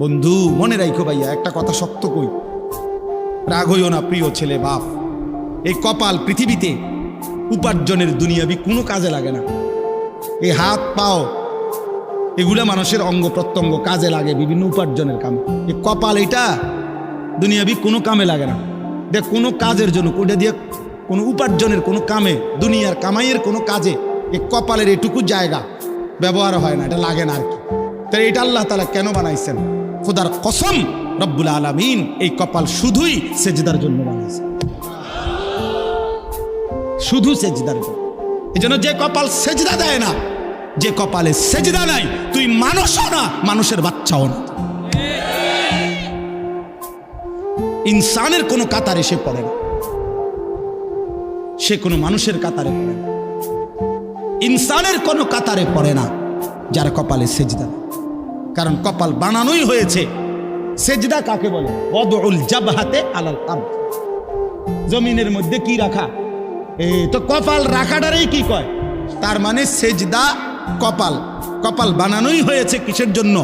বন্ধু মনে রাখো ভাইয়া, একটা কথা শক্ত কই, রাগ হইও না প্রিয় ছেলে বাপ। এই কপাল পৃথিবীতে উপার্জনের দুনিয়াবি কোনো কাজে লাগে না। এই হাত পাও এগুলা মানুষের অঙ্গ প্রত্যঙ্গ কাজে লাগে বিভিন্ন উপার্জনের কামে। এই কপাল এটা দুনিয়াবি কোনো কামে লাগে না। দেখ কোনো কাজের জন্য ওটা দিয়ে কোনো উপার্জনের কোনো কামে, দুনিয়ার কামাইয়ের কোনো কাজে এই কপালের এটুকু জায়গা ব্যবহার হয় না, এটা লাগে না আর কি। তাই এটা আল্লাহ তাআলা কেন বানাইছেন? খোদার কসম রব্বুল আলামিন এই কপাল শুধুই সেজদার জন্য বানাইছেন, শুধু সেজদার জন্য। এই জন্য যে কপাল সেজদা দেয় না, যে কপালে সেজদা নাই, তুই মানুষও না, মানুষের বাচ্চাও না। ইনসানের কোনো কাতারে সে পড়ে না, সে কোনো মানুষের কাতারে পড়ে না। ইনসানের কোনো কাতারে পড়ে না যার কপালে সেজদা। কারণ কপাল বানানোই হয়েছে। সেজদা কাকে বলে? ওয়াদউল জাবহাতে আলাল আরদ, জমিনের মধ্যে কি রাখা। এই তো কপাল রাখাটারই কি কয়? তার মানে সেজদা কপাল। কপাল বানানোই হয়েছে কিসের জন্য?